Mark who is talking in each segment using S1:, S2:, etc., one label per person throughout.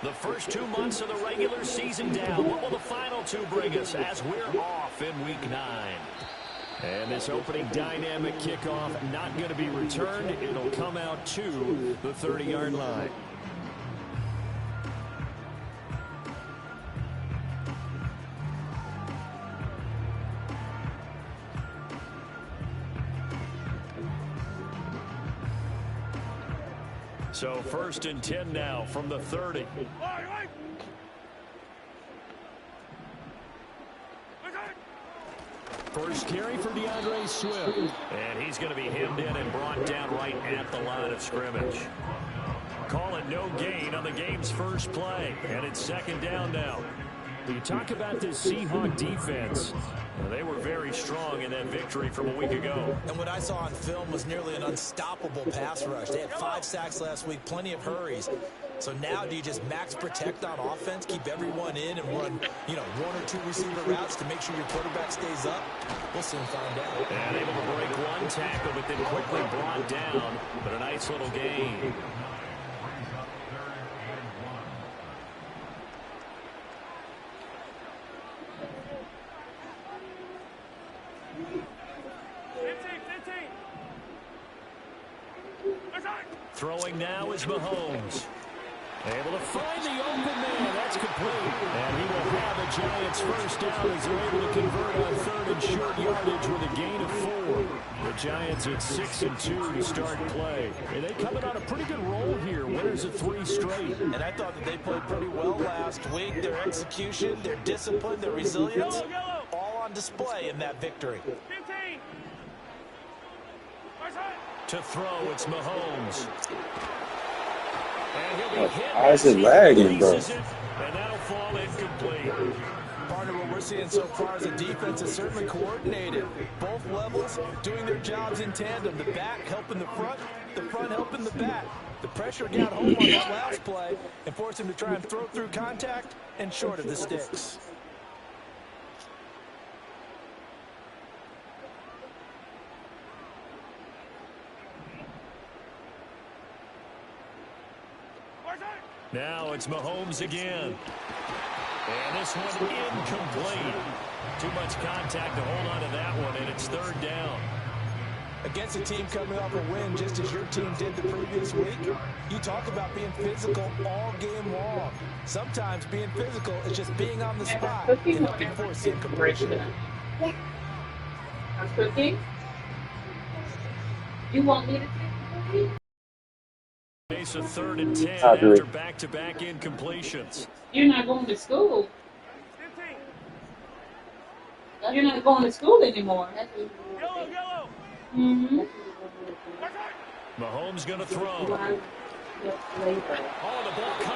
S1: The first 2 months of the regular season down. What will the final 2 bring us as we're off in Week 9? And this opening dynamic kickoff not going to be returned. It'll come out to the 30-yard line. So 1st and 10 now from the 30. First carry for DeAndre Swift. And he's going to be hemmed in and brought down right at the line of scrimmage. Call it no gain on the game's first play. And it's 2nd down now. You talk about this Seahawk defense. They were very strong in that victory from a week ago.
S2: And what I saw on film was nearly an unstoppable pass rush. They had 5 sacks last week, plenty of hurries. So now do you just max protect on offense, keep everyone in and run, 1 or 2 receiver routes to make sure your quarterback stays up? We'll soon find out.
S1: And able to break 1 tackle, but then quickly brought down. But a nice little gain. Throwing now is Mahomes. Able to find the open man. That's complete. And he will have the Giants first down as they're able to convert on 3rd and short yardage with a gain of 4. The Giants at 6-2 to start play. And they coming on a pretty good roll here. Winners of 3 straight.
S2: And I thought that they played pretty well last week. Their execution, their discipline, their resilience, all on display in that victory.
S3: 15.
S1: To throw, it's Mahomes. And he'll be hit.
S4: How is it lagging, bro?
S1: And that'll fall incomplete.
S2: Partner, what we're seeing so far is the defense is certainly coordinated. Both levels doing their jobs in tandem. The back helping the front helping the back. The pressure got home on that last play and forced him to try and throw through contact and short of the sticks.
S1: Now it's Mahomes again. And this one incomplete. Too much contact to hold on to that one, and it's 3rd down.
S2: Against a team coming off a win just as your team did the previous week, you talk about being physical all game long. Sometimes being physical is just being on the spot and helping force the incompletion.
S3: I'm cooking. You want me to take the cookie?
S1: Base of 3rd and 10 after back-to-back incompletions.
S3: You're not going to school. You're not going to school anymore.
S1: Yellow.
S3: Mm-hmm.
S1: Mahomes going to throw.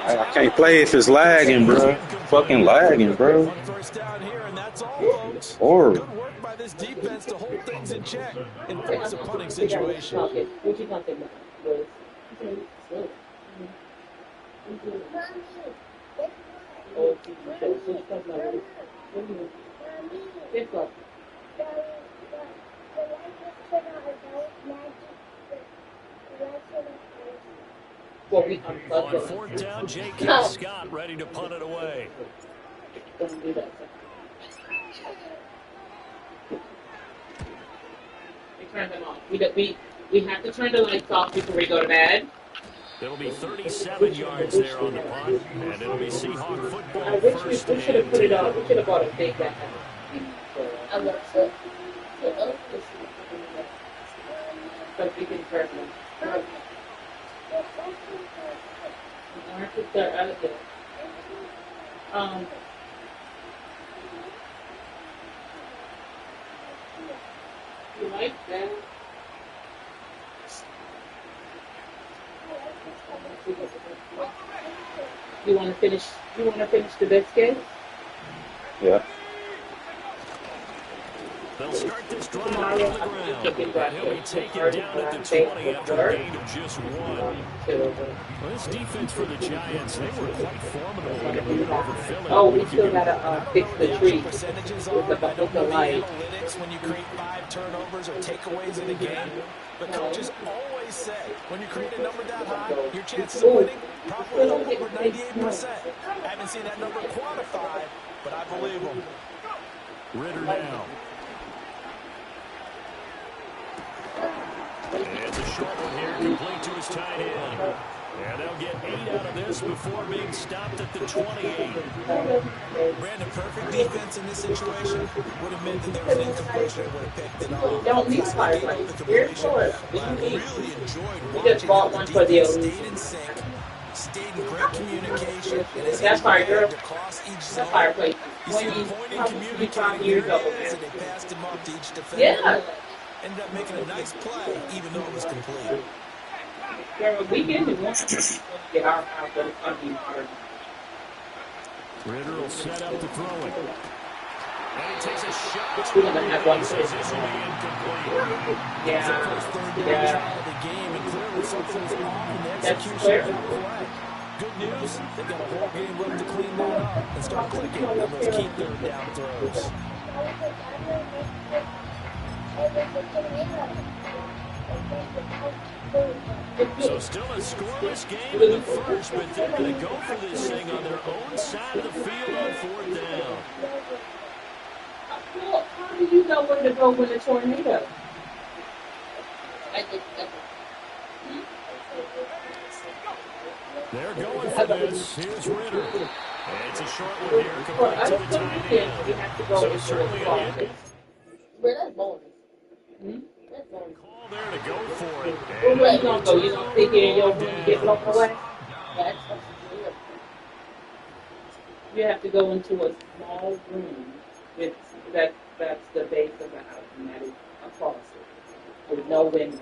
S4: I can't play if it's lagging, bro. Fucking lagging, bro.
S2: First down here, and that's all, folks.
S4: Or
S2: good work by this defense to hold things in check and force a punting situation.
S3: What you talking about?
S1: On 4th down, J.K. Scott ready to punt it away.
S3: Don't do that. We turn them off. We have to turn the lights off before we go to bed.
S1: It'll be 37 yards there on the punt, and it'll be Seahawk football
S3: I wish we
S1: first
S3: should have put it on. We should have bought a big bag. But we can turn them. They're out of there. You like that? You want to finish? You want to finish the biscuit?
S4: yeah.
S1: They'll start this drive on
S3: Tomorrow,
S1: the
S3: I
S1: ground.
S3: think you
S1: And he'll be taken down at the 20 after a gain of just 1. Well, this defense for the Giants, they were quite formidable in their win over Philly.
S3: Oh,
S1: What
S3: we
S1: did you
S3: still
S1: get?
S3: gotta fix the tree
S2: Percentages
S3: with
S2: are,
S3: the
S2: I don't know
S3: with the
S2: the
S3: light.
S2: analytics when you create 5 turnovers or takeaways in a game. But coaches always say when you create a number that high, your chances of winning probably a little over 98%. I haven't seen that number quantified, but I believe them.
S1: Ritter now. It's a short one here, complete to his tight end. And they'll get 8 out of this before being stopped at the 28.
S2: Brandon, perfect defense in this situation would have meant that there was an incompletion and would have picked it off.
S3: Don't need
S2: Obviously,
S3: fire
S2: they gave
S3: like
S2: up the
S3: here
S2: completion,
S3: for it.
S2: but I really enjoyed
S3: We just
S2: watching
S3: bought
S2: how
S3: one
S2: the
S3: for the
S2: defense
S3: illusion.
S2: stayed in sync, stayed in great communication, and as
S3: That's
S2: he
S3: fire, girl.
S2: moved across each
S3: That
S2: zone,
S3: fireplace.
S2: you see them pointing, communicating where it is, and they passed him off to each defender.
S3: Yeah.
S2: Ended up making a nice play, even though it was complete.
S3: Girl, we get it once we get our house, but it's gonna be hard.
S1: Ritter will set up to throw it. And he takes a shot.
S3: We're gonna have one
S1: He
S3: for
S1: says this will be incomplete.
S3: Yeah.
S2: First third down
S3: Yeah.
S2: try of the game, and clearly something was off in the
S3: That's
S2: execution
S3: clear.
S2: of that play. Good news, they've got a whole game left to clean that up and start clicking on those key third down throws.
S1: So still a scoreless game in the first, but they're going to go for this thing on their own side of the field on 4th down.
S3: Well, how do you know where to go with a tornado?
S1: They're going for this. Here's Ritter. And it's a short one here, complete to the tight end. So certainly a call there to go for it.
S3: Well, where you gonna go? You gonna stick it in your room and get blown away? You have to go into a small room. That's the base of the house, and that is a closet with no windows.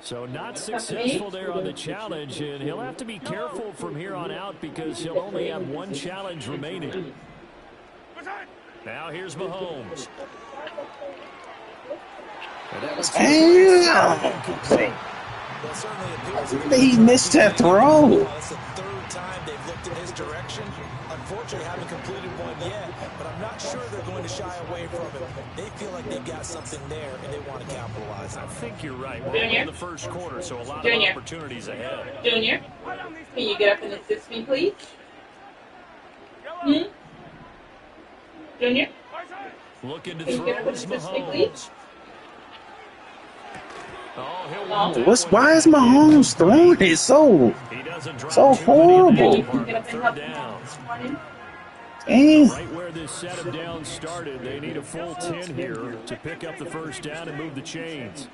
S1: So not successful there on the challenge, and he'll have to be careful from here on out because he'll only have one challenge remaining. Now here's Mahomes.
S4: Damn! He missed that throw.
S2: That's the third time they've looked in his direction. Unfortunately, haven't completed one yet, but I'm not sure they're going to shy away from it. They feel like they've got something there, and they want to capitalize on it.
S1: I think you're right. We're only in the first quarter, so a lot of opportunities ahead.
S3: Junior, can you get up and assist me, please? Hmm? Junior?
S1: Looking to
S3: Can you
S1: throw
S3: get up and
S1: is
S3: assist me, please?
S1: Mahomes. Oh, he'll want that
S4: What's
S1: one.
S4: why is Mahomes throwing it so
S1: He doesn't drop
S4: so
S1: too many in that
S4: horrible?
S3: Can you get
S1: ballpark.
S3: up and
S1: Third
S3: help me
S1: down.
S3: this morning?
S4: Damn.
S1: Right where this set of downs started, they need a full 10 here to pick up the first down and move the chains.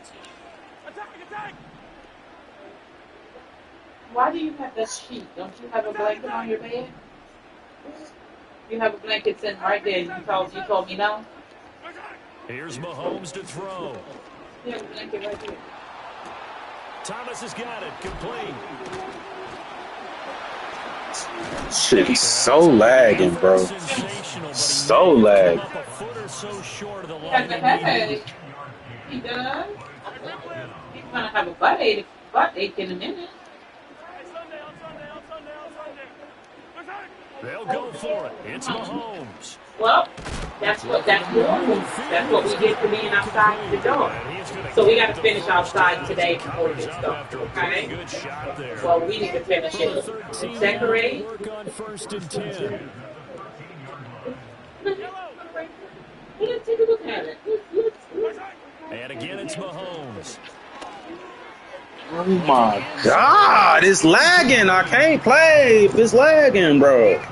S3: Why do you have that sheet? Don't you have a blanket on your bed? You have a blanket sitting right there. You told me no?
S1: Here's Mahomes to throw.
S3: You have a blanket right there.
S1: Thomas has got it. Complete.
S4: Shit, he's so lagging, bro.
S1: Sensational, but he
S4: So
S1: may have
S4: lag.
S1: come up a foot or so short of the line.
S3: Has a headache. He does. He's gonna have a butt ache in a minute.
S1: They'll go for it. It's Mahomes.
S3: Well, that's normal. That's what we get for being outside the door. So we got to finish outside today before this stuff. Okay?
S1: Good shot there.
S3: Well, we need to finish it. Decorate.
S1: Work on 1st and 10.
S3: Let's take a look at it.
S1: And again, it's Mahomes.
S4: Oh my God, it's lagging. I can't play if it's lagging, bro.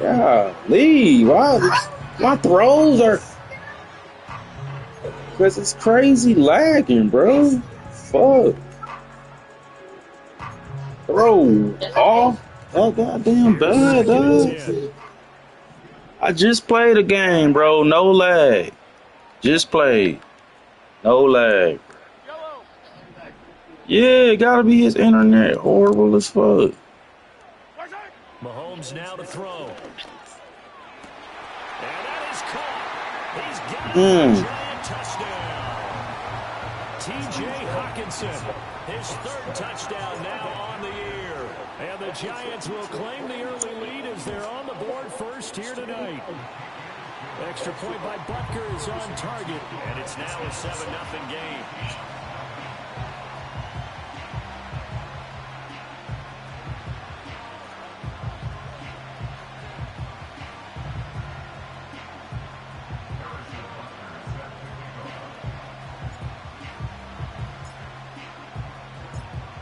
S4: Golly, why my throws are because it's crazy lagging, bro. Fuck. Throw off that goddamn bad, dog. I just played a game, bro. No lag. Just played. No lag. Yeah, it gotta be his internet. Horrible as fuck.
S1: Mahomes now to throw. is caught. He's got a giant touchdown. T.J. Hawkinson, his third touchdown now on the year. And the Giants will claim the early lead as they're on the board first here tonight. Extra point by Butker is on target, and it's now a 7-0 game.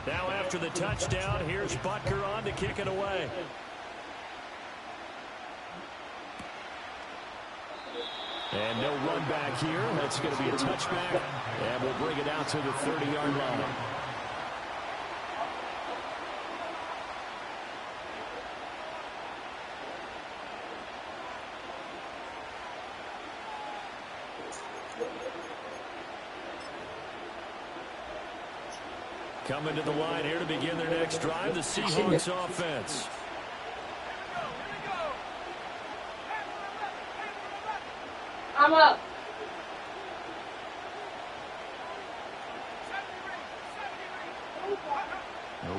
S1: Now after the touchdown, here's Butker on to kick it away. And no run back here. That's going to be a touchback. And we'll bring it out to the 30-yard line. Coming to the line here to begin their next drive, the Seahawks offense.
S3: I'm up.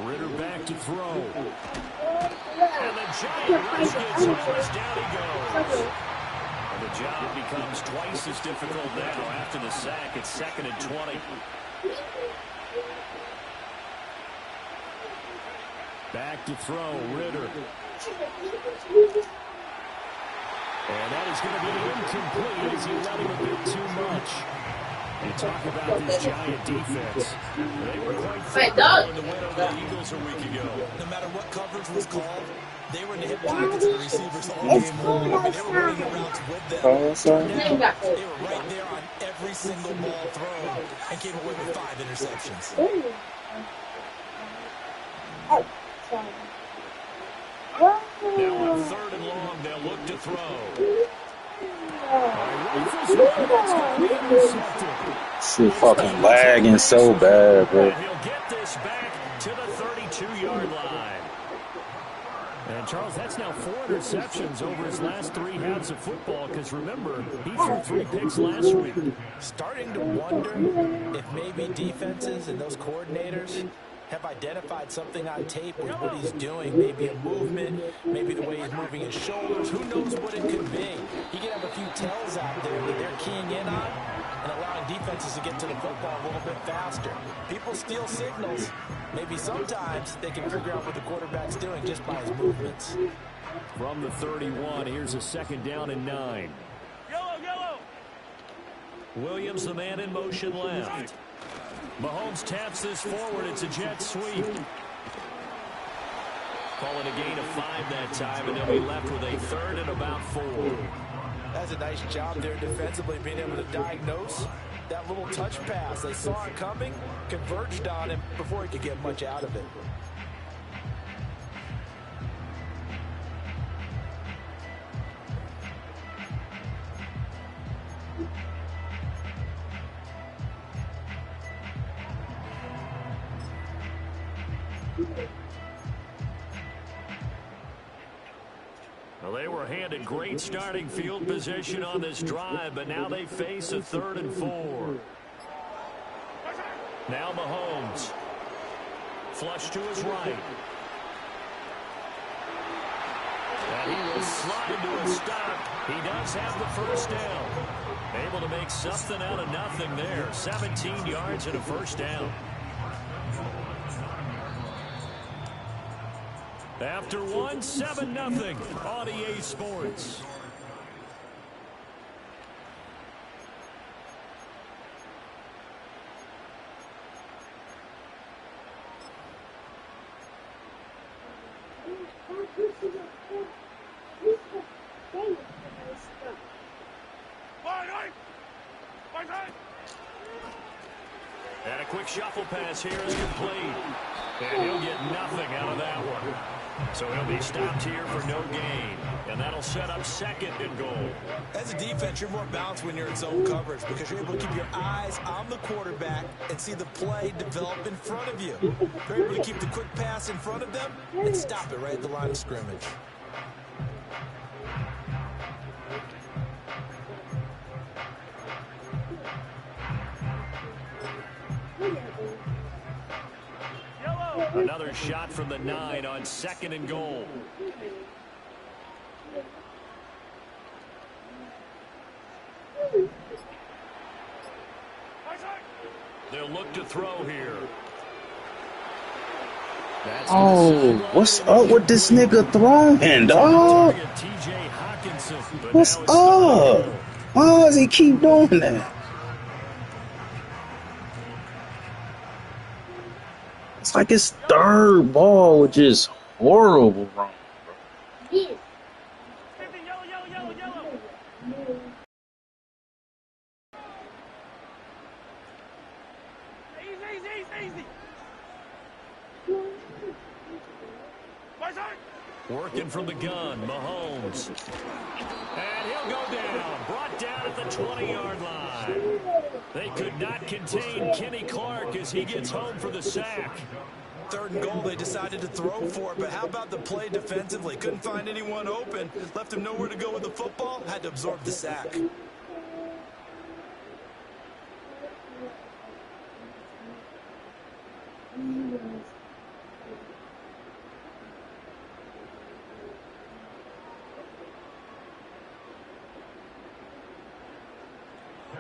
S1: Ritter back to throw. And the giant rush gets almost down he goes. And the job becomes twice as difficult now after the sack. It's 2nd and 20. Back to throw, Ritter. And that is going to be incomplete as he let him a bit too much. You talk about this Giant defense. They were quite threatening to win over the Eagles a week ago.
S2: No matter what coverage was called, they were in the hip pockets of the receivers all game long. They were running the routes with them. They were right there on every single ball thrown and came away with 5 interceptions.
S1: Now on 3rd and long, they'll look to throw.
S4: Shit fucking lagging so bad, bro.
S1: He'll get this back to the 32-yard line. And Charles, that's now 4 interceptions over his last 3 halves of football, because remember, he threw 3 picks last week.
S2: Starting to wonder if maybe defenses and those coordinators have identified something on tape with what he's doing. Maybe a movement, maybe the way he's moving his shoulders. Who knows what it could be? He could have a few tells out there that they're keying in on and allowing defenses to get to the football a little bit faster. People steal signals. Maybe sometimes they can figure out what the quarterback's doing just by his movements.
S1: From the 31, here's a 2nd down and 9.
S2: Yellow!
S1: Williams, the man in motion left. Mahomes taps this forward. It's a jet sweep. Calling a gain of 5 that time, and they'll be left with a 3rd and about 4.
S2: That's a nice job there defensively, being able to diagnose that little touch pass. They saw it coming, converged on him before he could get much out of it.
S1: Well, they were handed great starting field position on this drive, but now they face a 3rd and 4. Now Mahomes. Flush to his right. And he will slide to a stop. He does have the first down. Able to make something out of nothing there. 17 yards and a first down. After 1, 7-0 on EA Sports. And a quick shuffle pass here is complete. And he'll get nothing out of that one. So he'll be stopped here for no gain. And that'll set up 2nd and goal.
S2: As a defense, you're more balanced when you're in zone coverage because you're able to keep your eyes on the quarterback and see the play develop in front of you. You're able to keep the quick pass in front of them and stop it right at the line of scrimmage.
S1: Another shot from the 9 on 2nd and goal. They'll look to throw here.
S4: Oh, what's up with this nigga throwing, dog? What's up? Why does he keep doing that? It's like his third ball was just horrible wrong, bro.
S1: Working from the gun, Mahomes. And he'll go down. Brought down at the 20-yard line. They could not contain Kenny Clark as he gets home for the sack.
S2: 3rd and goal, they decided to throw for it, but how about the play defensively? Couldn't find anyone open. Left him nowhere to go with the football. Had to absorb the sack.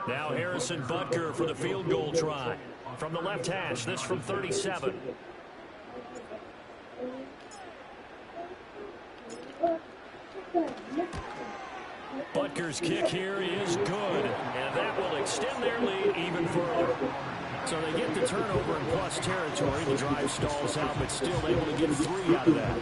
S1: Now Harrison Butker for the field goal try. From the left hash, this from 37. Butker's kick here is good, and that will extend their lead even further. So they get the turnover in plus territory. The drive stalls out, but still able to get 3 out of that.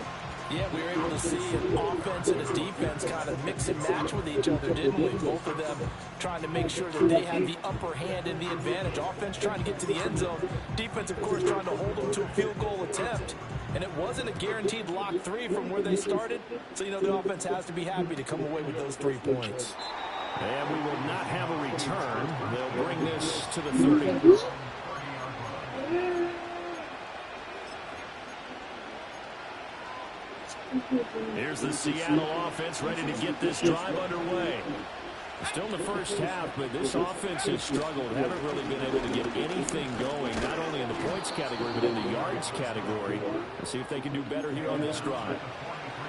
S2: Yeah, we were able to see an offense and a defense kind of mix and match with each other, didn't we? Both of them trying to make sure that they had the upper hand and the advantage. Offense trying to get to the end zone. Defense, of course, trying to hold them to a field goal attempt. And it wasn't a guaranteed lock 3 from where they started. So, you know, the offense has to be happy to come away with those 3 points.
S1: And we will not have a return. They'll bring this to the 30. Here's the Seattle offense ready to get this drive underway. Still in the first half, but this offense has struggled. Haven't really been able to get anything going, not only in the points category, but in the yards category. Let's see if they can do better here on this drive.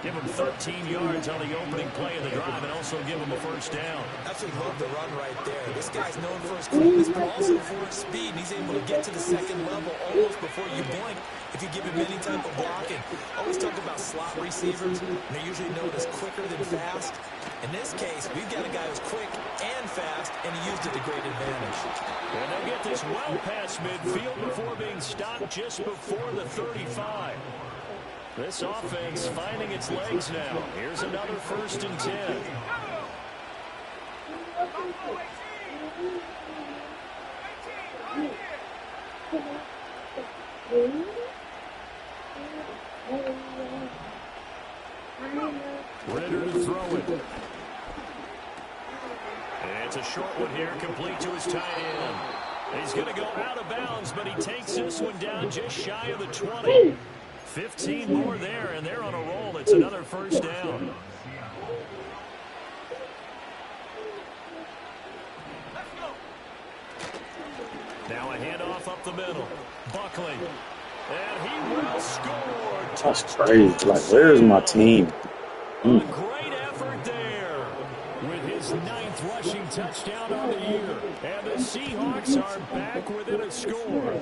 S1: Give them 13 yards on the opening play of the drive and also give them a first down.
S2: Absolutely love the run right there. This guy's known for his quickness, but also for his speed. And he's able to get to the second level almost before you blink if you give him any type of blocking. Always talk about slot receivers, and they're usually known as quicker than fast. In this case, we've got a guy who's quick and fast, and he used it to great advantage.
S1: And they'll get this well past midfield before being stopped just before the 35. This offense finding its legs now. Here's another 1st and 10. Ritter to throw it. And it's a short one here, complete to his tight end. He's going to go out of bounds, but he takes this one down just shy of the 20. 15 more there, and they're on a roll. It's another 1st down. Now a handoff up the middle. Buckley. And he will score.
S4: That's crazy. Like, where's my team?
S1: A great effort there with his 9th rushing touchdown on the year. And the Seahawks are back within a score.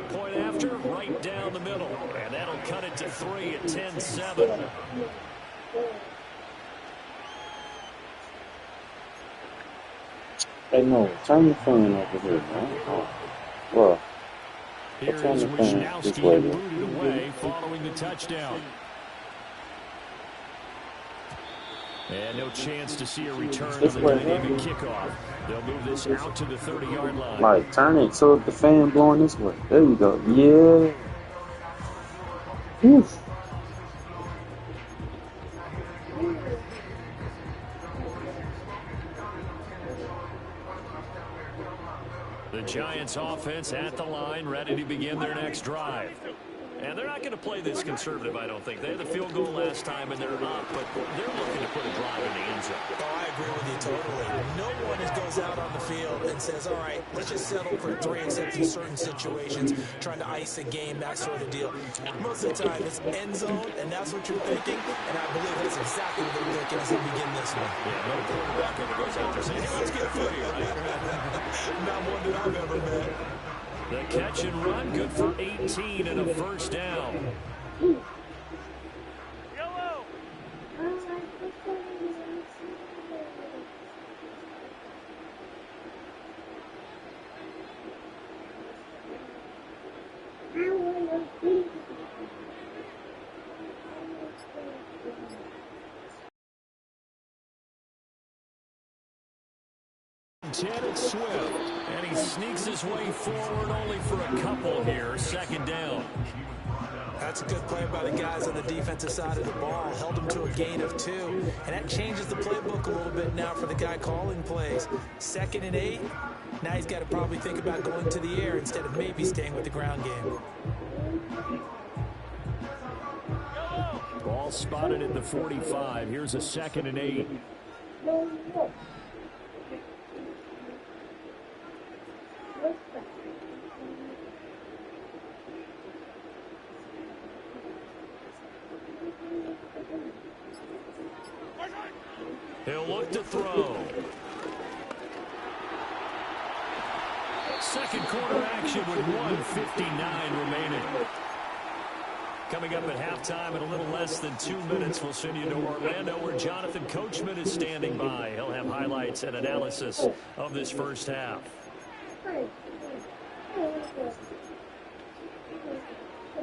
S1: Point after, right down the middle. And that'll cut it to 3 at 10-7.
S4: Hey, no, turn the fan over here, man. Oh, well,
S1: Here
S4: turn
S1: is
S4: the fan this
S1: Wisnowski
S4: way.
S1: booted away following the touchdown. And no chance to see a return on
S4: This
S1: the
S4: way,
S1: dynamic kickoff. They'll move this out to the 30-yard line.
S4: Like, turn it so the fan blowing this way. There you go. Yeah. Oof.
S1: The Giants offense at the line, ready to begin their next drive. And they're not going to play this conservative, I don't think. They had the field goal last time, and they're up, but they're looking to put a drive in the end zone.
S2: Oh, I agree with you. Totally. No one goes out on the field and says, all right, let's just settle for 3 except in certain situations, trying to ice a game, that sort of deal. Most of the time, it's end zone, and that's what you're thinking, and I believe that's exactly what they're thinking as they begin this one.
S1: Yeah, no quarterback ever goes out there saying, hey, let's get footy, right?
S2: Not one that I've ever met.
S1: The catch and run, good for 18 and a first down. Janet Swift, and he sneaks his way forward only for a couple here, second down.
S2: That's a good play by the guys on the defensive side of the ball. Held him to a gain of 2, and that changes the playbook a little bit now for the guy calling plays. 2nd and 8, now he's got to probably think about going to the air instead of maybe staying with the ground game.
S1: Ball spotted at the 45. Here's a 2nd and 8. He'll look to throw. Second quarter action with 1:59 remaining. Coming up at halftime in a little less than 2 minutes, we'll send you to Orlando where Jonathan Coachman is standing by. He'll have highlights and analysis of this first half.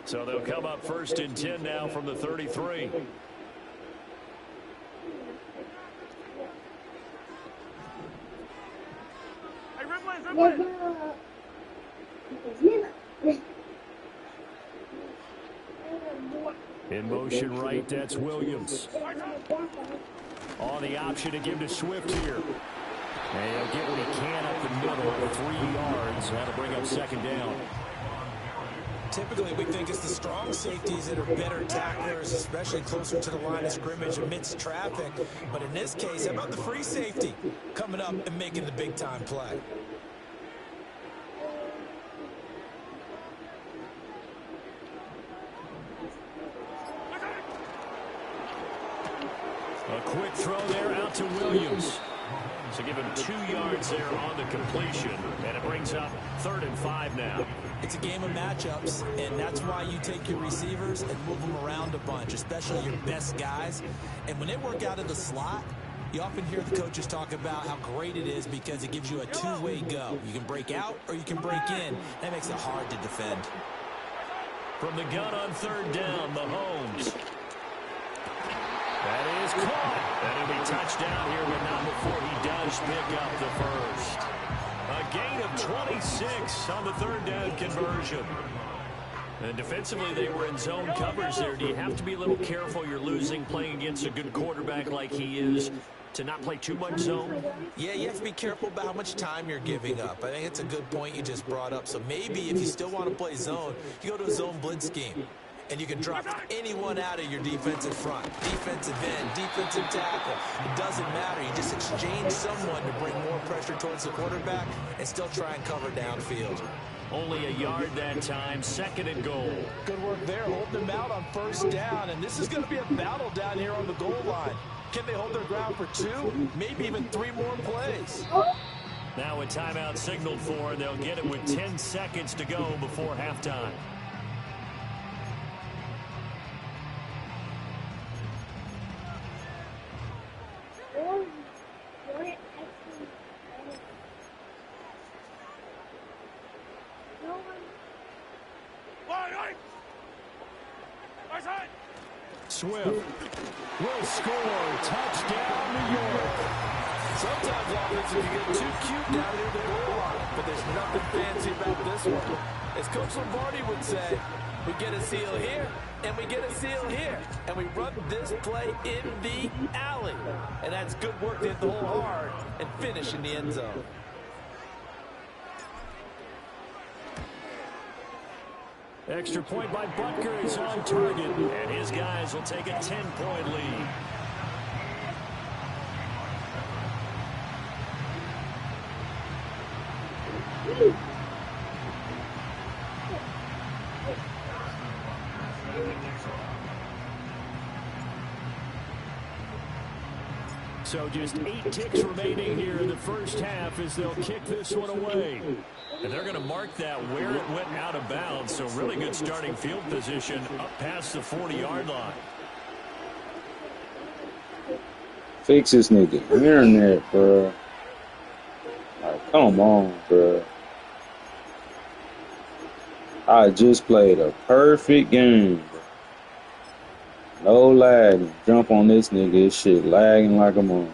S1: So they'll come up 1st and 10 now from the 33. In motion right, that's Williams. On the option to give to Swift here. And he'll get what he can up the middle, 3 yards. That'll bring up 2nd down.
S2: Typically, we think it's the strong safeties that are better tacklers, especially closer to the line of scrimmage amidst traffic. But in this case, how about the free safety coming up and making the big-time play?
S1: A quick throw there out to Williams. So give him 2 yards there on the completion, and it brings up 3rd and 5 now.
S2: It's a game of matchups, and that's why you take your receivers and move them around a bunch, especially your best guys. And when they work out of the slot, you often hear the coaches talk about how great it is because it gives you a two-way go. You can break out or you can break in. That makes it hard to defend.
S1: From the gun on 3rd down, Mahomes. That is caught. And he'll be touchdown here, but not before he does pick up the first. A gain of 26 on the 3rd down conversion. And defensively, they were in zone coverage there. Do you have to be a little careful? You're losing playing against a good quarterback like he is to not play too much zone?
S2: Yeah, you have to be careful about how much time you're giving up. I think it's a good point you just brought up. So maybe if you still want to play zone, you go to a zone blitz scheme. And you can drop anyone out of your defensive front, defensive end, defensive tackle. It doesn't matter. You just exchange someone to bring more pressure towards the quarterback and still try and cover downfield.
S1: Only a yard that time, 2nd and goal.
S2: Good work there, holding them out on 1st down. And this is going to be a battle down here on the goal line. Can they hold their ground for 2, maybe even 3 more plays?
S1: Now a timeout signaled for, and they'll get it with 10 seconds to go before halftime. Swift will score. Touchdown, New York.
S2: Sometimes offenses can get too cute down near the goal line, but there's nothing fancy about this one. As Coach Lombardi would say, we get a seal here, and we get a seal here, and we run this play in the alley. And that's good work to hit the hole hard and finish in the end zone.
S1: Extra point by Butker is on target, and his guys will take a 10-point lead. So just 8 ticks remaining here in the first half as they'll kick this one away. And they're going to mark that where it went out of bounds. So really good starting field position up past the 40-yard line.
S4: Fix this nigga internet, bro. Like, come on, bro. I just played a perfect game, bro. No lag. Jump on this nigga. This shit lagging like a monk.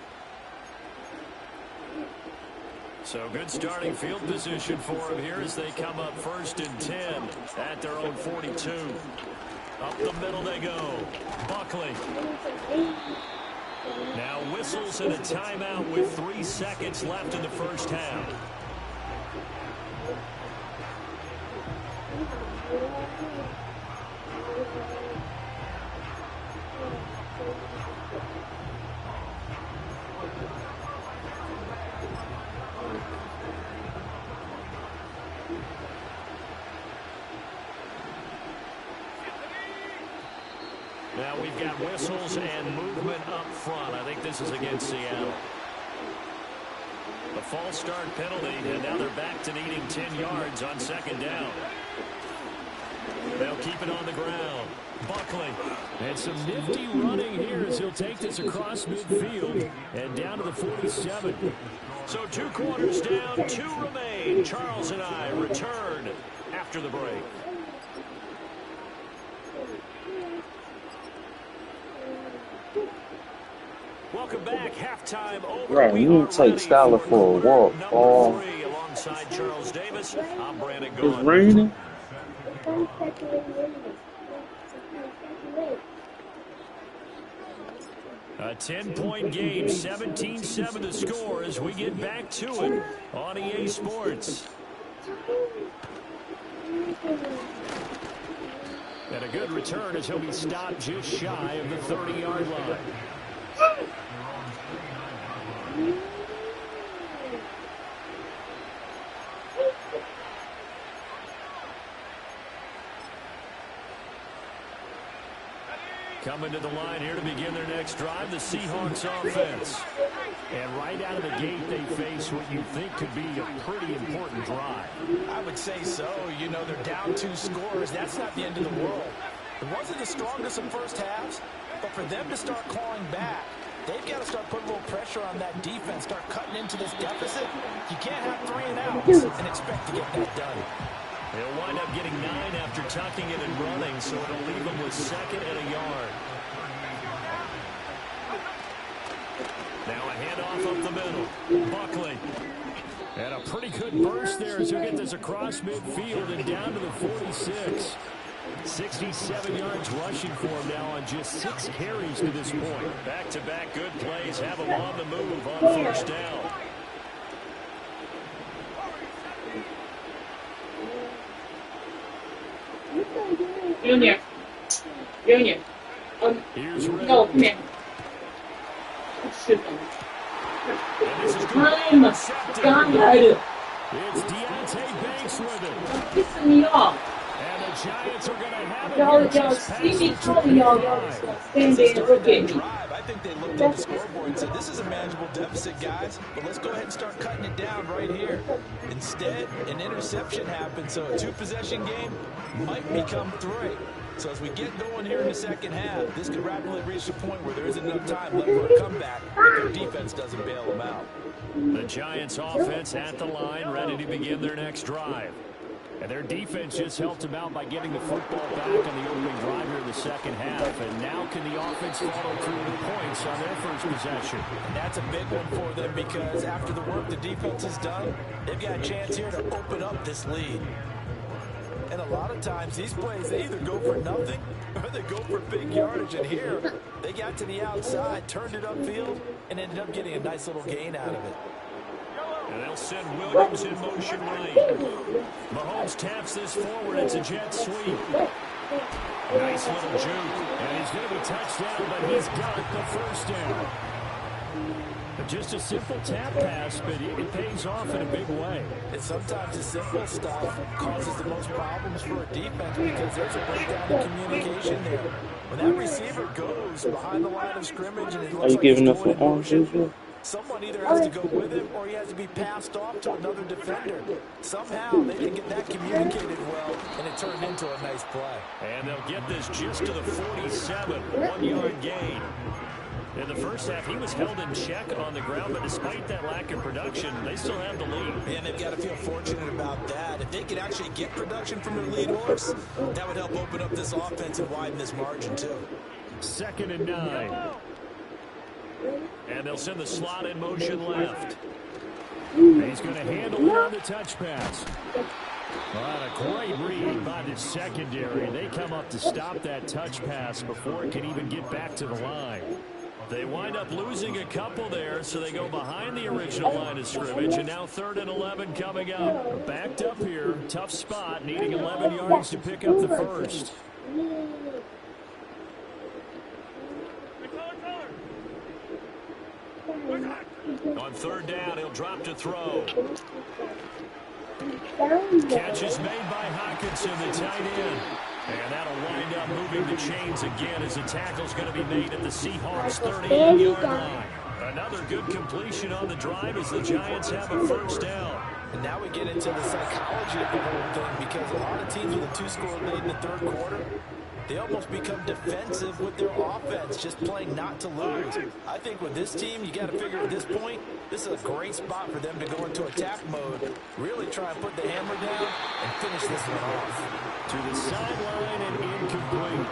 S1: So good starting field position for them here as they come up 1st and 10 at their own 42. Up the middle they go. Buckley. Now whistles and a timeout with 3 seconds left in the first half. Now we've got whistles and movement up front. I think this is against Seattle. A false start penalty, and now they're back to needing 10 yards on 2nd down. They'll keep it on the ground. Buckley. And some nifty running here as he'll take this across midfield and down to the 47. So 2 quarters down, 2 remain. Charles and I return after the break. Welcome back. Halftime over.
S4: Right, we need to take Skylar for a walk.
S1: Number 3 alongside Charles Davis. I'm Brandon Gaughan.
S4: It's raining.
S1: A 10-point game, 17-7 to score as we get back to it on EA Sports. And a good return as he'll be stopped just shy of the 30-yard line. Coming to the line here to begin their next drive, the Seahawks offense. And right out of the gate, they face what you think could be a pretty important drive.
S2: I would say so. You know, they're down 2 scores. That's not the end of the world. It wasn't the strongest of first halves, but for them to start clawing back, they've got to start putting a little pressure on that defense, start cutting into this deficit. You can't have 3 and outs and expect to get that done.
S1: They'll wind up getting 9 after tucking it and running, so it'll leave them with 2nd and a yard. Now a handoff up the middle. Buckley. And a pretty good burst there as he'll get this across midfield and down to the 46. 67 yards rushing for him now on just 6 carries to this point. Back-to-back good plays have him on the move on 1st down.
S3: Junior.
S1: Here's Ray.
S3: No, come here. Shoot him.
S1: And this is
S3: Time. God.
S1: It's Deontay Banks with it.
S3: You're pissing me off.
S1: And the Giants are going to have it.
S3: Y'all see me coming, y'all just gonna stand there and look at me.
S2: I think they looked at the scoreboard and said, this is a manageable deficit, guys, but let's go ahead and start cutting it down right here. Instead, an interception happened, so a 2-possession game might become 3. So as we get going here in the second half, this could rapidly reach the point where there isn't enough time left for a comeback if their defense doesn't bail them out.
S1: The Giants offense at the line, ready to begin their next drive. And their defense just helped them out by getting the football back on the opening drive here in the second half. And now can the offense follow through the points on their first possession?
S2: That's a big one for them because after the work the defense has done, they've got a chance here to open up this lead. And a lot of times these plays, they either go for nothing or they go for big yardage. And here, they got to the outside, turned it upfield, and ended up getting a nice little gain out of it.
S1: And they'll send Williams in motion right. Mahomes taps this forward. It's a jet sweep. Nice little juke. And he's going to be touched down, but he's got the first down. Just a simple tap pass, but it pays off in a big way.
S2: And sometimes the simple stuff causes the most problems for a defense because there's a breakdown in communication there. When that receiver goes behind the line of scrimmage and it
S4: Are
S2: looks
S4: you
S2: like he's
S4: giving us
S2: going
S4: an
S2: in
S4: orange
S2: motion,
S4: juice?
S2: someone either has to go with him or he has to be passed off to another defender. Somehow they didn't get that communicated well, and it turned into a nice play.
S1: And they'll get this just to the 47, 1-yard gain. In the first half, he was held in check on the ground, but despite that lack of production, they still have the lead.
S2: And they've got to feel fortunate about that. If they could actually get production from their lead horse, that would help open up this offense and widen this margin too.
S1: 2nd and 9. And they'll send the slot in motion left. He's going to handle it on the touch pass. Well, a great read by the secondary. They come up to stop that touch pass before it can even get back to the line. They wind up losing a couple there, so they go behind the original line of scrimmage, and now 3rd and 11 coming up. Backed up here, tough spot, needing 11 yards to pick up the first. On 3rd down, he'll drop to throw. Catch is made by Hockenson, the tight end. And that'll wind up moving the chains again as the tackle's going to be made at the Seahawks' 38-yard line. Another good completion on the drive as the Giants have a first down.
S2: And now we get into the psychology of the whole thing because a lot of teams with a 2-score lead in the 3rd quarter, they almost become defensive with their offense, just playing not to lose. I think with this team, you got to figure at this point, this is a great spot for them to go into attack mode, really try and put the hammer down and finish this one off.
S1: To the sideline and incomplete.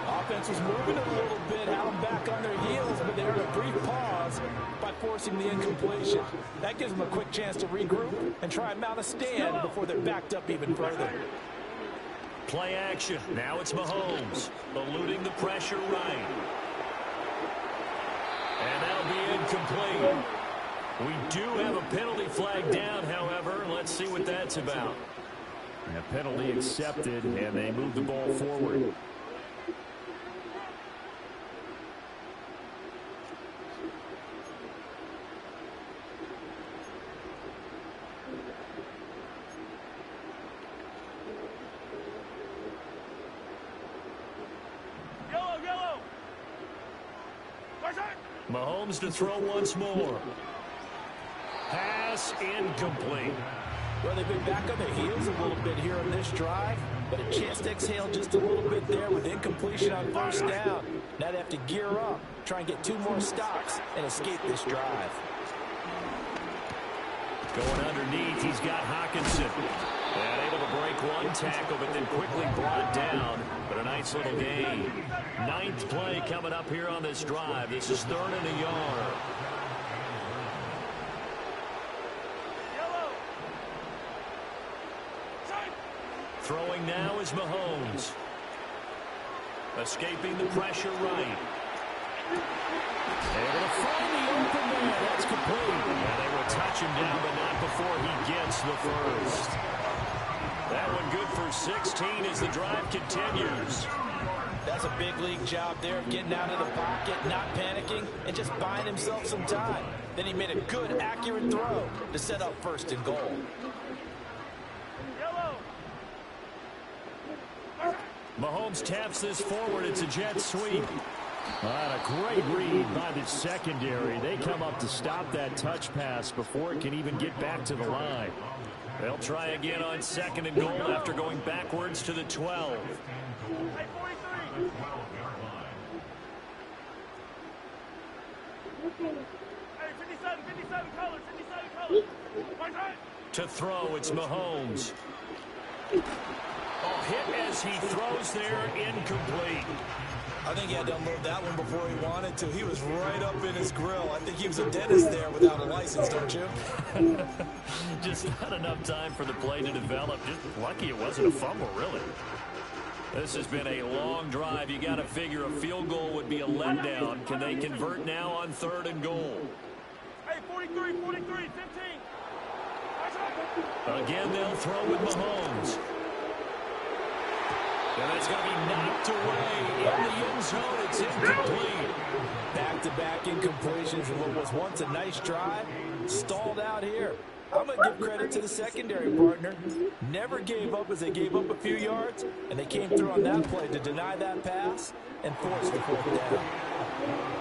S2: Offense was moving it a little bit, had them back on their heels, but they had a brief pause by forcing the incompletion. That gives them a quick chance to regroup and try and mount a stand before they're backed up even further.
S1: Play action. Now it's Mahomes eluding the pressure right. And that'll be incomplete. We do have a penalty flag down, however. Let's see what that's about. And a penalty accepted, and they move the ball forward. Mahomes to throw once more. Pass incomplete.
S2: Well, they've been back on their heels a little bit here on this drive, but a chance to exhale just a little bit there with incompletion on 1st down. Now they have to gear up, try and get 2 more stops, and escape this drive.
S1: Going underneath, he's got Hockenson. And able to break one tackle, but then quickly brought down. But a nice little gain. 9th play coming up here on this drive. This is 3rd and a yard. Throwing now is Mahomes. Escaping the pressure right. Able to find the open man. That's complete. And they will touch him down, but not before he gets the first. That one good for 16 as the drive continues.
S2: That's a big league job there of getting out of the pocket, not panicking, and just buying himself some time. Then he made a good, accurate throw to set up 1st and goal.
S1: Mahomes taps this forward. It's a jet sweep. A great read by the secondary. They come up to stop that touch pass before it can even get back to the line. They'll try again on 2nd and goal after going backwards to the 12. To throw, it's Mahomes. Oh, hit as he throws there, incomplete.
S2: I think he had to unload that one before he wanted to. He was right up in his grill. I think he was a dentist there without a license, don't you?
S1: Just not enough time for the play to develop. Just lucky it wasn't a fumble, really. This has been a long drive. You got to figure a field goal would be a letdown. Can they convert now on 3rd and goal?
S5: Hey, 43, 15.
S1: Again, they'll throw with Mahomes. And that's going to be knocked away in the end zone. It's incomplete.
S2: Back-to-back incompletions of what was once a nice drive, stalled out here. I'm going to give credit to the secondary partner. Never gave up as they gave up a few yards, and they came through on that play to deny that pass and force the fourth down.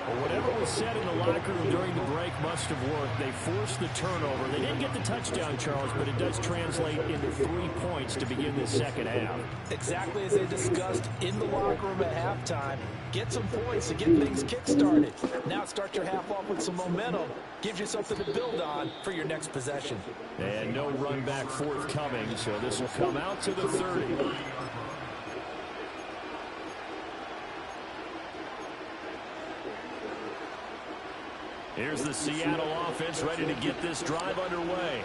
S1: Well, whatever was said in the locker room during the break must have worked. They forced the turnover. They didn't get the touchdown, Charles, but it does translate into 3 points to begin the second half.
S2: Exactly as they discussed in the locker room at halftime. Get some points to get things kick-started. Now start your half off with some momentum. Gives you something to build on for your next possession.
S1: And no run back forthcoming, so this will come out to the 30. Here's the Seattle offense ready to get this drive underway.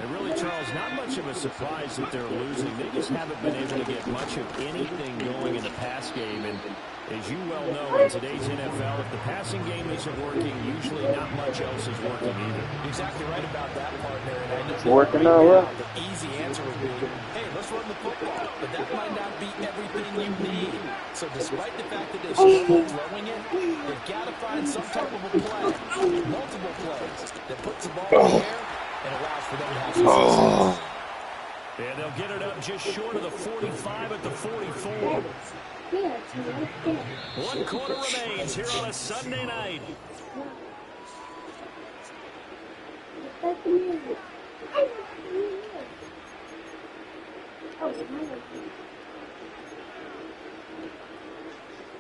S1: And really, Charles, not much of a surprise that they're losing. They just haven't been able to get much of anything going in the pass game. And as you well know, in today's NFL, if the passing game isn't working, usually not much else is working either.
S2: Exactly right about that, partner. And I know
S4: It's working out well.
S2: the easy answer would be, hey, let's run the football. But that might not be everything you need. So despite the fact that they're struggling throwing it, they've got to find some type of a play, multiple plays, that puts the ball in the air and allows for them to have some success.
S1: And they'll get it up just short of the 45 at the 44. 1 quarter remains here on a Sunday night.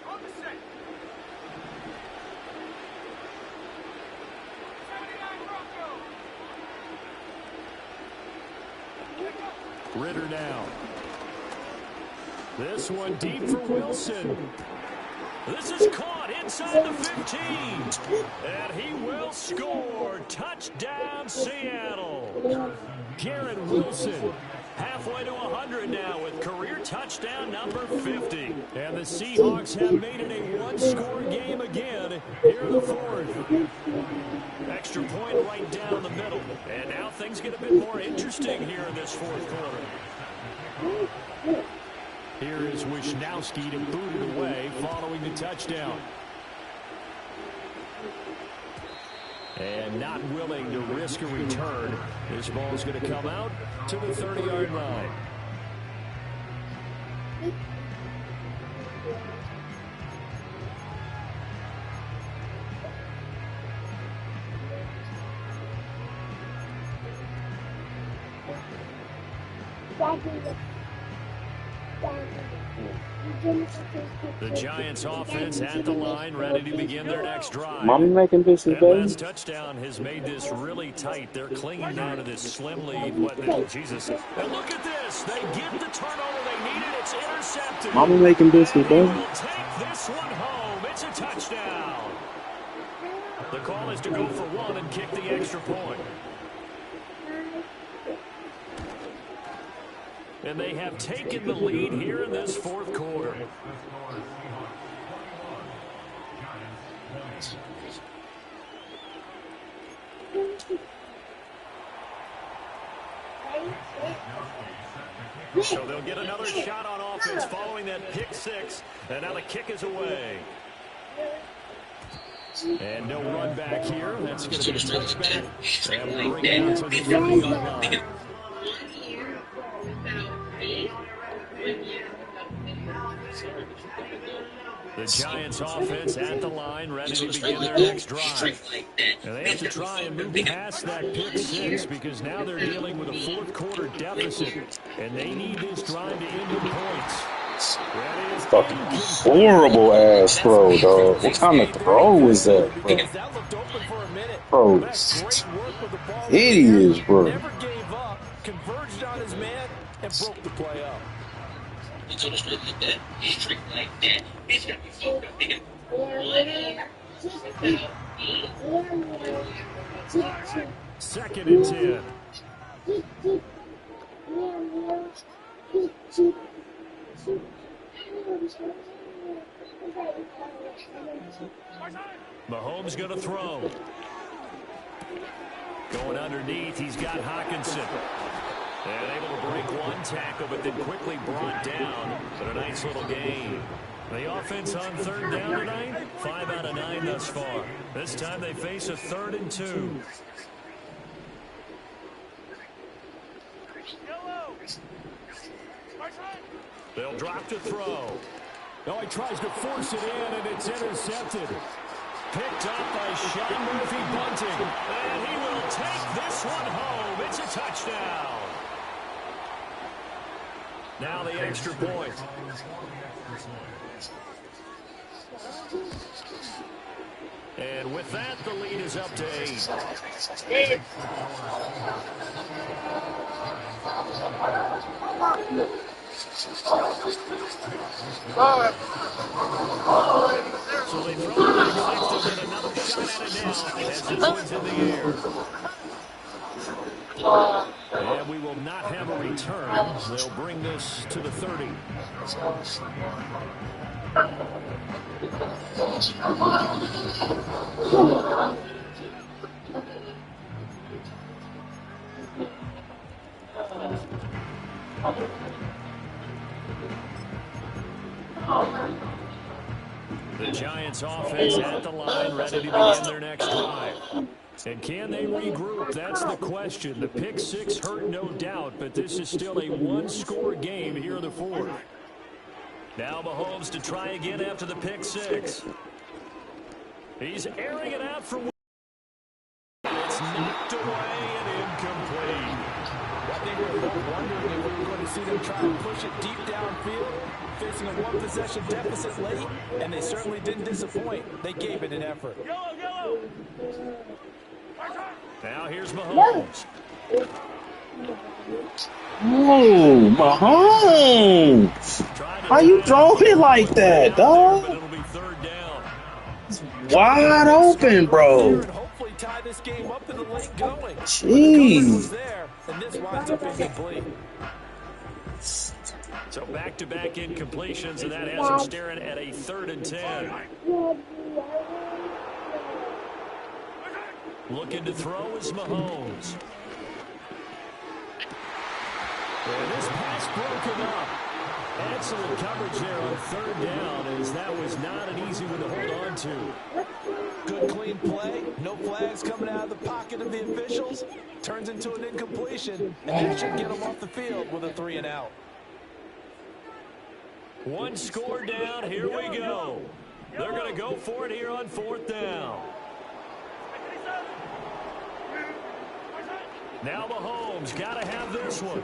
S5: On the set. 79 Broncos.
S1: Ritter now. This one deep for Wilson. This is caught inside the 15. And he will score. Touchdown, Seattle. Garrett Wilson halfway to 100 now with career touchdown number 50. And the Seahawks have made it a one-score game again here in the fourth. Extra point right down the middle. And now things get a bit more interesting here in this fourth quarter. Here is Wisnowski to boot it away following the touchdown. And not willing to risk a return. This ball is going to come out to the 30-yard line. The Giants offense at the line, ready to begin their next drive.
S4: Mommy making business,
S1: That
S4: baby.
S1: last touchdown has made this really tight. They're clinging down to this slim lead. Jesus. And look at this. They get the turnover they needed. It's intercepted.
S4: Mommy making business,
S1: They
S4: baby.
S1: will take this one home. It's a touchdown. The call is to go for one and kick the extra point. And they have taken the lead here in this fourth quarter. So they'll get another shot on offense following that pick six. And now the kick is away. And no run back here. That's going to be a touchback. And we'll bring it out to the 30-yard line. The Giants offense at the line, ready to begin their next drive. And they have to try and move past that pick six because now they're dealing with a fourth quarter deficit. And they need this drive to end in points.
S4: Fucking horrible ass throw, dog. What kind of throw was that, bro?
S2: That looked open for a minute.
S4: Bro,
S2: Great work with the ball.
S4: idiots, bro.
S2: Never gave up, converged on his man, and broke the play up.
S6: It's on a straight like that. Straight like that. It's got me so big.
S1: Second and 10. Mahomes going to throw. Going underneath, he's got Hawkinson. And able to break one tackle, but then quickly brought down. But a nice little gain. The offense on third down tonight, 5 out of 9 thus far. This time they face a 3rd and 2. They'll drop to throw. Oh, he tries to force it in, and it's intercepted. Picked up by Sean Murphy Bunting. And he will take this one home. It's a touchdown. Now the extra point. And with that, the lead is up to 8. So they throw it back 6 to get another shot at it now as this one's in the air. And we will not have a return. They'll bring this to the 30. The Giants offense at the line, ready to begin their next drive. And can they regroup? That's the question. The pick 6 hurt, no doubt, but this is still a one-score game here in the 4th. Now Mahomes to try again after the pick 6. He's airing it out for... It's knocked away and incomplete.
S2: I think we're both wondering if we're going to see them try and push it deep downfield, facing a one-possession deficit late, and they certainly didn't disappoint. They gave it an effort.
S5: Yellow.
S1: Now here's Mahomes.
S4: Oh, Mahomes. How you throw it like that, dog?
S1: It'll be 3rd down.
S4: Wide open, bro.
S2: Hopefully tie this game up in the late going.
S4: Jeez.
S2: There, and this winds up incomplete.
S1: So back-to-back incompletions, and that has him staring at a 3rd and 10. Looking to throw is Mahomes. And this pass broken up. Excellent coverage there on 3rd down, as that was not an easy one to hold on to.
S2: Good clean play. No flags coming out of the pocket of the officials. Turns into an incompletion, and that should get them off the field with a 3 and out.
S1: One score down. Here we go. They're going to go for it here on 4th down. Now Mahomes got to have this one.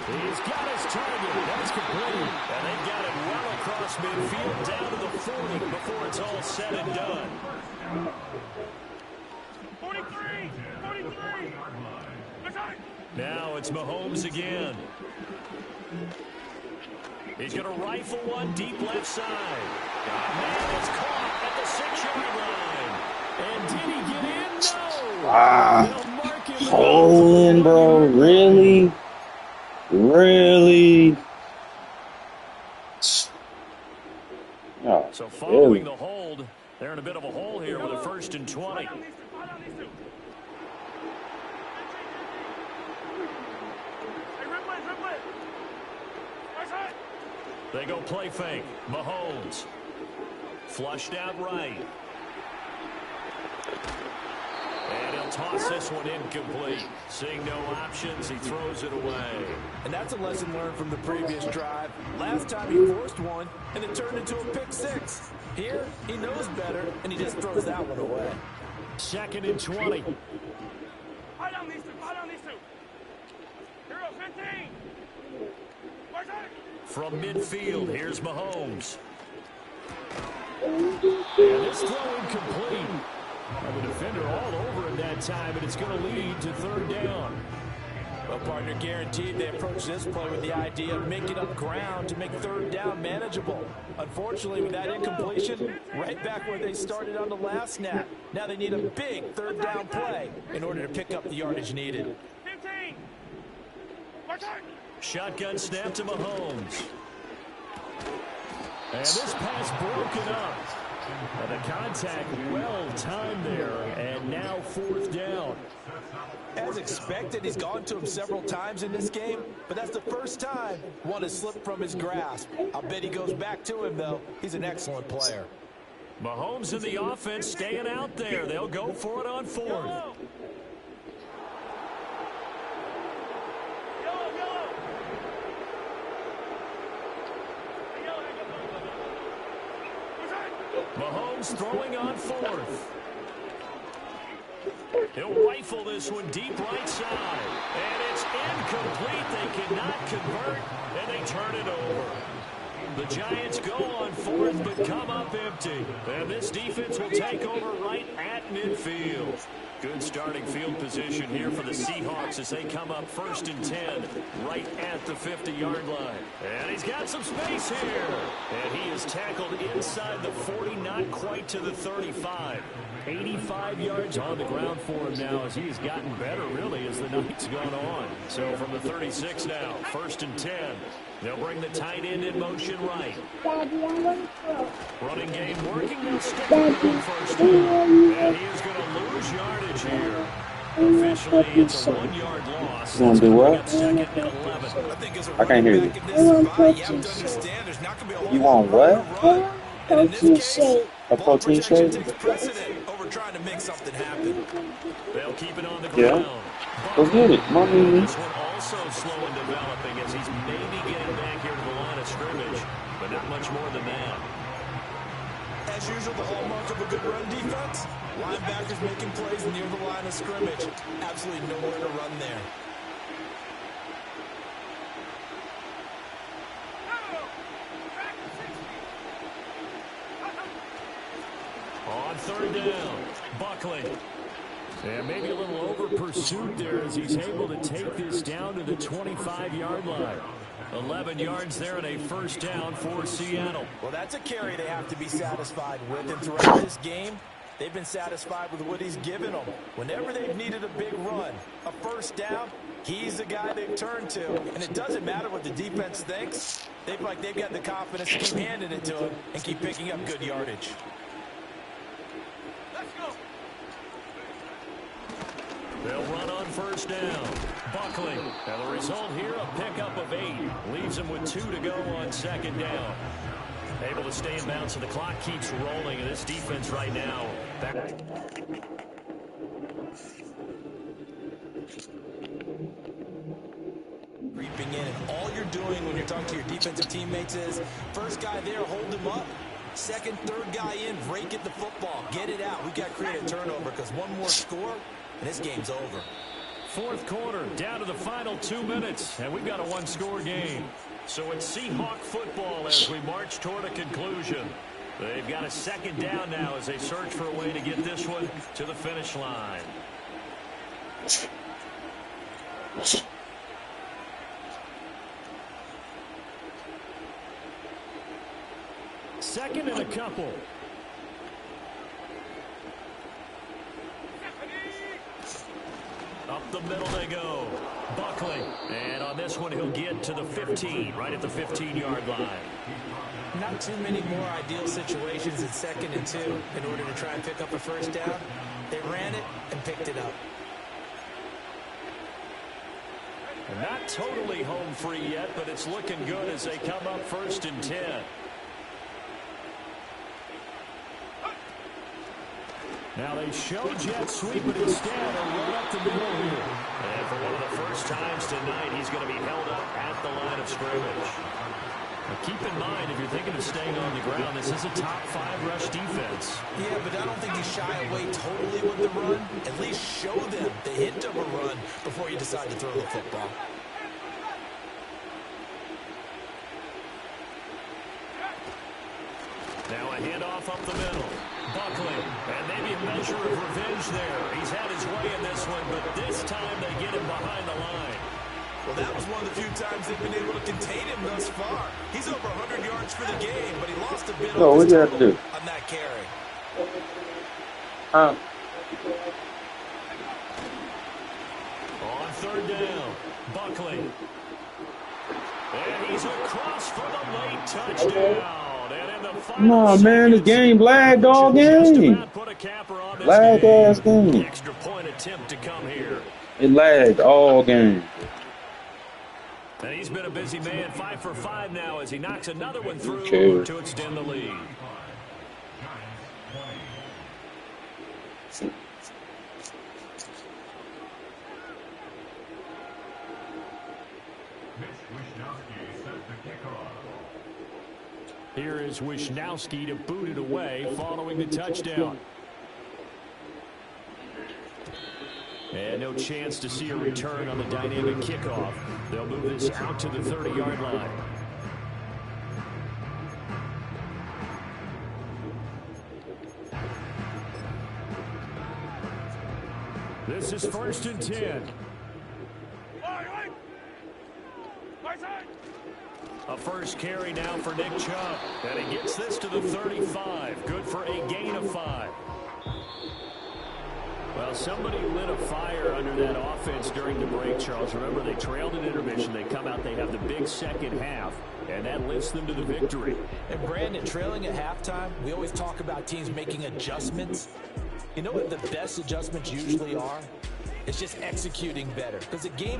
S1: He's got his target. That's complete. And they got it well across midfield down to the 40 before it's all said and done.
S5: 43.
S1: Now it's Mahomes again. He's going to rifle one deep left side. Man, it's caught at the 6-yard line. And did he get in? No. They'll mark him.
S4: Holding, bro. Really? Really? Oh,
S1: So following the hold, they're in a bit of a hole here with a 1st and 20. They go play fake. Mahomes. Flushed out right. And he'll toss this one incomplete. Seeing no options, he throws it away.
S2: And that's a lesson learned from the previous drive. Last time he forced one, and it turned into a pick 6. Here, he knows better, and he just throws that one away.
S1: 2nd and 20.
S5: Fight on these two. Hero 15.
S1: From midfield, here's Mahomes. And this throw incomplete. The defender all over him that time, and it's going to lead to 3rd down.
S2: Well, partner, guaranteed they approach this play with the idea of making up ground to make 3rd down manageable. Unfortunately, with that incompletion, right back where they started on the last snap. Now they need a big 3rd down play in order to pick up the yardage needed.
S5: 15.
S1: Shotgun snap to Mahomes. And this pass broken up. And the contact well timed there, and now 4th down.
S2: As expected, he's gone to him several times in this game, but that's the first time one has slipped from his grasp. I'll bet he goes back to him, though. He's an excellent player.
S1: Mahomes and the offense staying out there. They'll go for it on 4th.
S5: Yellow, yellow.
S1: Mahomes throwing on 4th. He'll rifle this one deep right side. And it's incomplete. They cannot convert, and they turn it over. The Giants go on 4th, but come up empty. And this defense will take over right at midfield. Good starting field position here for the Seahawks as they come up 1st and 10 right at the 50-yard line. And he's got some space here. And he is tackled inside the 40, not quite to the 35. 85 yards on the ground for him now as he has gotten better, really, as the night's gone on. So from the 36 now, 1st and 10. They'll bring the tight end in motion right. Running game working. They'll stick with him on 1st down. And he is going to lose yardage here. Officially, it's a 1-yard loss.
S4: You want to do what?
S1: 2nd and 11.
S2: I think as a
S4: I can't hear
S2: running
S4: you.
S2: back in this spot, you have to understand there's not going to be a whole
S4: You
S2: lot
S4: want
S2: of room
S4: what?
S2: to run. And in this case,
S4: A
S2: ball
S4: protein
S2: protection
S4: shake?
S2: takes precedent over trying to make something happen.
S1: They'll keep it on the
S4: Yeah.
S1: ground.
S4: Go get it. Mommy.
S1: This one also slow in developing as he's maybe getting back here to the line of scrimmage, but not much more than that.
S2: As usual, the hallmark of a good run defense, linebackers making plays near the line of scrimmage. Absolutely nowhere to run there.
S1: On 3rd down, Buckley. And maybe a little over pursuit there as he's able to take this down to the 25-yard line. 11 yards there and a 1st down for Seattle.
S2: Well, that's a carry they have to be satisfied with. And throughout this game, they've been satisfied with what he's given them. Whenever they've needed a big run, a 1st down, he's the guy they've turned to. And it doesn't matter what the defense thinks. They feel like they've got the confidence to keep handing it to him and keep picking up good yardage.
S5: Let's go.
S1: They'll run on 1st down. Buckley. And the result here, a pickup of 8. Leaves him with 2 to go on 2nd down. Able to stay in bounds, so the clock keeps rolling. And this defense right now, back.
S2: Creeping in, and all you're doing when you're talking to your defensive teammates is, first guy there, hold him up. Second, third guy in, rake at the football. Get it out. We've got to create a turnover because one more score, and this game's over.
S1: 4th quarter, down to the final 2 minutes, and we've got a 1-score game. So it's Seahawk football as we march toward a conclusion. They've got a 2nd down now as they search for a way to get this one to the finish line. Second and a couple. Up the middle they go. Buckley. And on this one, he'll get to the 15, right at the 15-yard line.
S2: Not too many more ideal situations in 2nd and 2 in order to try and pick up a 1st down. They ran it and picked it up.
S1: Not totally home free yet, but it's looking good as they come up 1st and 10. Now they show jet sweep, but instead a run up the middle here. And for one of the first times tonight, he's going to be held up at the line of scrimmage. Now keep in mind, if you're thinking of staying on the ground, this is a top 5 rush defense.
S2: Yeah, but I don't think you shy away totally with the run. At least show them the hint of a run before you decide to throw the football.
S1: Now a handoff up the middle. Buckley, and maybe a measure of revenge there. He's had his way in this one, but this time they get him behind the line.
S2: Well, that was one of the few times they've been able to contain him thus far. He's over 100 yards for the game, but he lost a bit
S4: No,
S2: on
S4: what
S2: his
S4: you have to
S2: total
S4: do?
S2: on that carry.
S4: Huh?
S1: On 3rd down, Buckley. And he's across for the late touchdown. And in the final
S4: No, man, the
S1: seconds,
S4: game lagged all
S1: just
S4: game.
S1: about put a capper on this
S4: Lag ass
S1: game.
S4: game.
S1: Extra point attempt to come here.
S4: It lagged all game.
S1: And he's been a busy man, 5 for 5 now as he knocks another one through
S4: Okay.
S1: to extend the lead. Here is Wisnowski to boot it away following the touchdown. And no chance to see a return on the dynamic kickoff. They'll move this out to the 30-yard line. This is 1st and 10. A first carry now for Nick Chubb. And he gets this to the 35. Good for a gain of 5. Well, somebody lit a fire under that offense during the break, Charles. Remember, they trailed in intermission. They come out, they have the big second half, and that lifts them to the victory.
S2: And Brandon, trailing at halftime, we always talk about teams making adjustments. You know what the best adjustments usually are? It's just executing better. Because a game